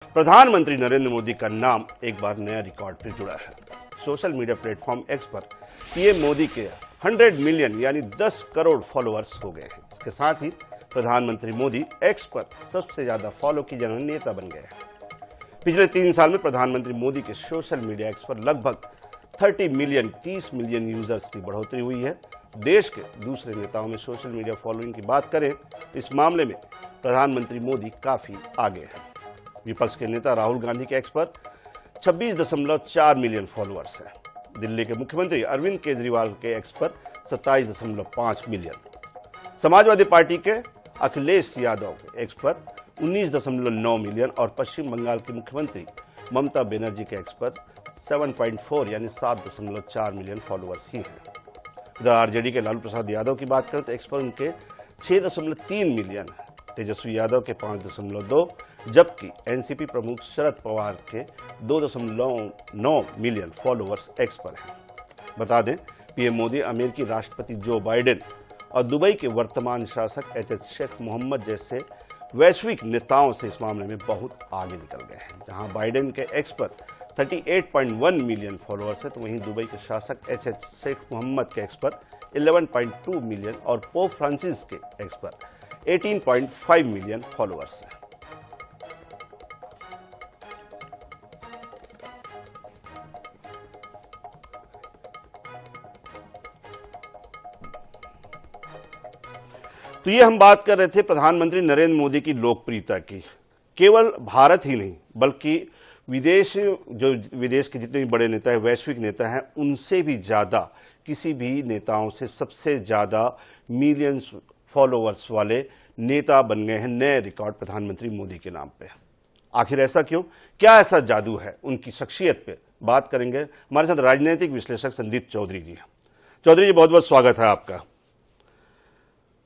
प्रधानमंत्री नरेंद्र मोदी का नाम एक बार नया रिकॉर्ड पर जुड़ा है। सोशल मीडिया प्लेटफॉर्म एक्स पर पीएम मोदी के 100 मिलियन यानी 10 करोड़ फॉलोअर्स हो गए हैं। इसके साथ ही प्रधानमंत्री मोदी एक्स पर सबसे ज्यादा फॉलो किए जाने वाले नेता बन गए हैं। पिछले 3 साल में प्रधानमंत्री मोदी के सोशल मीडिया एक्स पर लगभग 30 मिलियन यूजर्स की बढ़ोतरी हुई है। देश के दूसरे नेताओं में सोशल मीडिया फॉलोइंग की बात करें तो इस मामले में प्रधानमंत्री मोदी काफी आगे हैं। विपक्ष के नेता राहुल गांधी के एक्स पर 26.4 मिलियन फॉलोअर्स हैं। दिल्ली के मुख्यमंत्री अरविंद केजरीवाल के एक्स पर 27.5 मिलियन, समाजवादी पार्टी के अखिलेश यादव के एक्स पर 19.9 मिलियन और पश्चिम बंगाल की मुख्यमंत्री ममता बनर्जी के एक्स पर 7.4 यानी 7.4 मिलियन फॉलोअर्स ही हैं। इधर आरजेडी के लालू प्रसाद यादव की बात करें तो एक्स पर उनके 6.3 मिलियन, तेजस्वी यादव के 5.2, जबकि एनसीपी प्रमुख शरद पवार के 2.9 मिलियन फॉलोअर्स एक्स पर हैं। बता दें, पीएम मोदी अमेरिकी राष्ट्रपति जो बाइडेन और दुबई के वर्तमान शासक एच शेख मोहम्मद जैसे वैश्विक नेताओं से इस मामले में बहुत आगे निकल गए हैं। जहां बाइडेन के एक्स पर 38.1 मिलियन फॉलोअर्स है तो वहीं दुबई के शासक एच शेख मोहम्मद के एक्स पर 11.2 मिलियन और पोप फ्रांसिस के एक्स पर 18.5 मिलियन फॉलोअर्स हैं। तो ये हम बात कर रहे थे प्रधानमंत्री नरेंद्र मोदी की लोकप्रियता की। केवल भारत ही नहीं बल्कि विदेश के जितने भी बड़े नेता हैं, वैश्विक नेता हैं, उनसे भी ज्यादा किसी भी नेताओं से सबसे ज्यादा मिलियंस फॉलोअर्स वाले नेता बन गए हैं। नए रिकॉर्ड प्रधानमंत्री मोदी के नाम पे। आखिर ऐसा क्यों? क्या ऐसा जादू है उनकी शख्सियत पे? बात करेंगे। हमारे साथ राजनीतिक विश्लेषक संदीप चौधरी जी। चौधरी जी, बहुत बहुत स्वागत है आपका।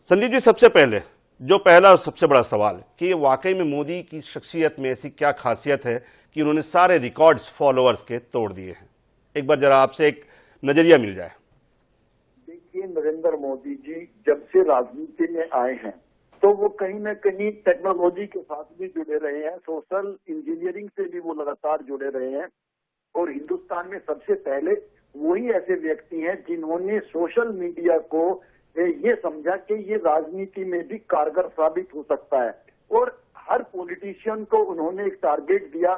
संदीप जी, सबसे पहले जो पहला सबसे बड़ा सवाल कि ये वाकई में मोदी की शख्सियत में ऐसी क्या खासियत है कि उन्होंने सारे रिकॉर्ड्स फॉलोअर्स के तोड़ दिए हैं? एक बार जरा आपसे एक नजरिया मिल जाए। देखिए, नरेंद्र मोदी जी जब से राजनीति में आए हैं तो वो कहीं ना कहीं टेक्नोलॉजी के साथ भी जुड़े रहे हैं, सोशल इंजीनियरिंग से भी वो लगातार जुड़े रहे हैं और हिंदुस्तान में सबसे पहले वही ऐसे व्यक्ति हैं जिन्होंने सोशल मीडिया को ये समझा कि ये राजनीति में भी कारगर साबित हो सकता है और हर पॉलिटिशियन को उन्होंने एक टारगेट दिया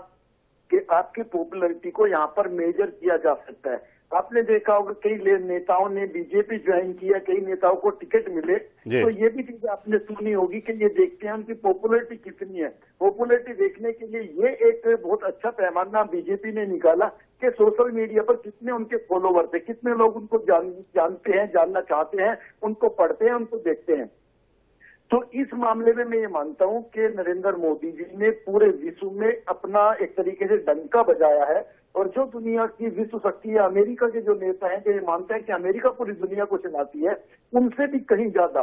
कि आपकी पॉपुलैरिटी को यहाँ पर मेजर किया जा सकता है। आपने देखा होगा कई नेताओं ने बीजेपी ज्वाइन किया, कई नेताओं को टिकट मिले, तो ये भी चीज आपने सुनी होगी कि ये देखते हैं उनकी पॉपुलैरिटी कितनी है। पॉपुलैरिटी देखने के लिए ये एक बहुत अच्छा पैमाना बीजेपी ने निकाला कि सोशल मीडिया पर कितने उनके फॉलोवर्स है, कितने लोग उनको जानते हैं, जानना चाहते हैं, उनको पढ़ते हैं, उनको देखते हैं। तो इस मामले में मैं ये मानता हूं कि नरेंद्र मोदी जी ने पूरे विश्व में अपना एक तरीके से डंका बजाया है और जो दुनिया की विश्व शक्ति है, अमेरिका के जो नेता हैं, जो ये मानते हैं कि अमेरिका पूरी दुनिया को चलाती है, उनसे भी कहीं ज्यादा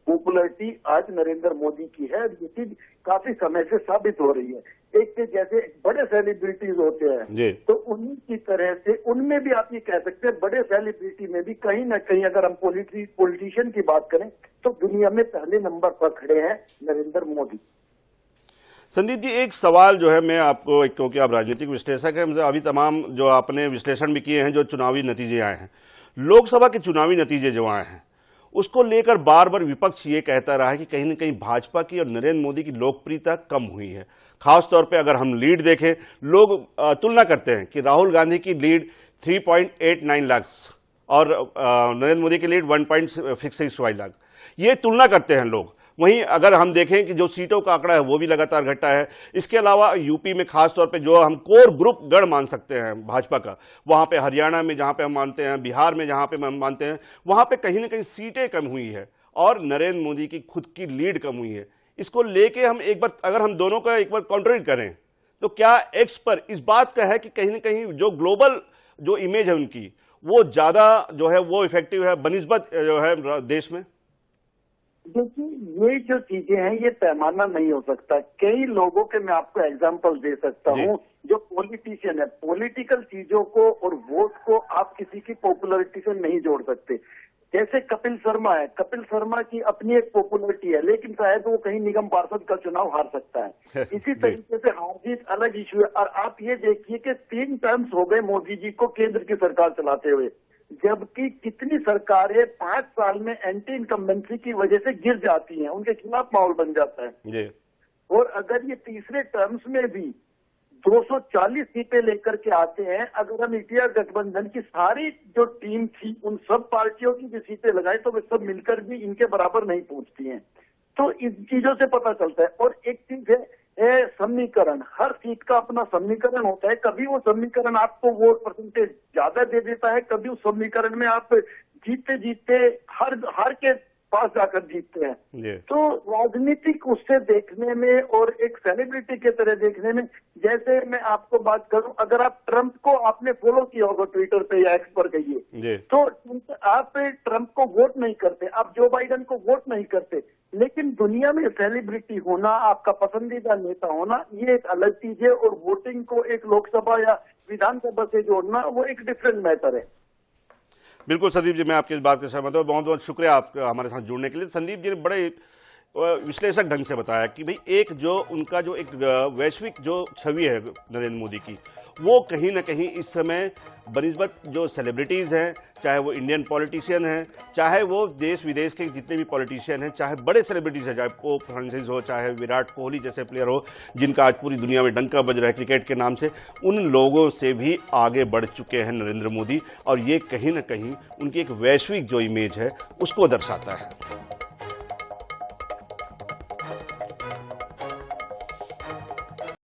पॉपुलैरिटी आज नरेंद्र मोदी की है। ये चीज काफी समय से साबित हो रही है। एक के जैसे बड़े सेलिब्रिटीज होते हैं तो उन्हीं की तरह से उनमें भी आप ये कह सकते हैं बड़े सेलिब्रिटी में भी कहीं ना कहीं अगर हम पॉलिटिशियन की बात करें तो दुनिया में पहले नंबर पर खड़े हैं नरेंद्र मोदी। संदीप जी, एक सवाल जो है मैं आपको, क्योंकि आप राजनीतिक विश्लेषक हैं, मतलब अभी तमाम जो आपने विश्लेषण भी किए हैं, जो चुनावी नतीजे आए हैं, लोकसभा के चुनावी नतीजे जो आए हैं, उसको लेकर बार बार विपक्ष ये कहता रहा है कि कहीं न कहीं भाजपा की और नरेंद्र मोदी की लोकप्रियता कम हुई है। खासतौर पे अगर हम लीड देखें, लोग तुलना करते हैं कि राहुल गांधी की लीड 3.89 लाख और नरेंद्र मोदी की लीड 1.65 लाख, ये तुलना करते हैं लोग। वहीं अगर हम देखें कि जो सीटों का आंकड़ा है वो भी लगातार घटा है। इसके अलावा यूपी में खासतौर पे जो हम कोर ग्रुप गढ़ मान सकते हैं भाजपा का, वहां पे हरियाणा में जहां पे हम मानते हैं, बिहार में जहां पे हम मानते हैं, वहां पे कहीं ना कहीं सीटें कम हुई है और नरेंद्र मोदी की खुद की लीड कम हुई है। इसको लेके हम एक बार अगर हम दोनों का एक बार कॉन्ट्रेडिक्ट करें तो क्या एक्स पर इस बात का है कि कहीं ना कहीं जो ग्लोबल जो इमेज है उनकी वो ज्यादा जो है वो इफेक्टिव है बनिस्बत जो है देश में? देखिए, ये जो चीजें हैं ये पैमाना नहीं हो सकता। कई लोगों के मैं आपको एग्जांपल दे सकता हूँ जो पॉलिटिशियन है। पॉलिटिकल चीजों को और वोट को आप किसी की पॉपुलैरिटी से नहीं जोड़ सकते। जैसे कपिल शर्मा है, कपिल शर्मा की अपनी एक पॉपुलरिटी है, लेकिन शायद वो कहीं निगम पार्षद का चुनाव हार सकता है। इसी तरीके से हार जीत अलग इशू है। और आप ये देखिए कि 3 टर्म्स हो गए मोदी जी को केंद्र की सरकार चलाते हुए, जबकि कितनी सरकारें 5 साल में एंटी इनकम्बेंसी की वजह से गिर जाती हैं, उनके खिलाफ माहौल बन जाता है। जी। और अगर ये तीसरे टर्म्स में भी 240 सीटें लेकर के आते हैं, अगर हम इंडिया गठबंधन की सारी जो टीम थी उन सब पार्टियों की भी सीटें लगाए तो वे सब मिलकर भी इनके बराबर नहीं पहुंचती हैं। तो इन चीजों से पता चलता है। और एक चीज है समीकरण, हर सीट का अपना समीकरण होता है। कभी वो समीकरण आपको वोट परसेंटेज ज्यादा दे देता है, कभी उस समीकरण में आप जीतते जीतते हार के पास जाकर जीतते हैं। तो राजनीतिक उससे देखने में और एक सेलिब्रिटी के तरह देखने में, जैसे मैं आपको बात करूं, अगर आप ट्रंप को आपने फॉलो किया होगा ट्विटर पे या एक्स पर कहिए, तो आप ट्रंप को वोट नहीं करते, आप जो बाइडेन को वोट नहीं करते, लेकिन दुनिया में सेलिब्रिटी होना, आपका पसंदीदा नेता होना, ये एक अलग चीज है। और वोटिंग को एक लोकसभा या विधानसभा से जोड़ना वो एक डिफरेंट मैटर है। बिल्कुल संदीप जी, मैं आपकी इस बात के सहमत हूं। बहुत बहुत शुक्रिया आपका हमारे साथ जुड़ने के लिए। संदीप जी ने बड़े विश्लेषक ढंग से बताया कि भाई एक जो उनका जो एक वैश्विक जो छवि है नरेंद्र मोदी की, वो कहीं ना कहीं इस समय बनिस्बत जो सेलिब्रिटीज़ हैं, चाहे वो इंडियन पॉलिटिशियन हैं, चाहे वो देश विदेश के जितने भी पॉलिटिशियन हैं, चाहे बड़े सेलिब्रिटीज़ हैं, चाहे पोप फ्रांसिस हो, चाहे विराट कोहली जैसे प्लेयर हो जिनका आज पूरी दुनिया में डंका बज रहा है क्रिकेट के नाम से, उन लोगों से भी आगे बढ़ चुके हैं नरेंद्र मोदी। और ये कहीं ना कहीं उनकी एक वैश्विक जो इमेज है उसको दर्शाता है।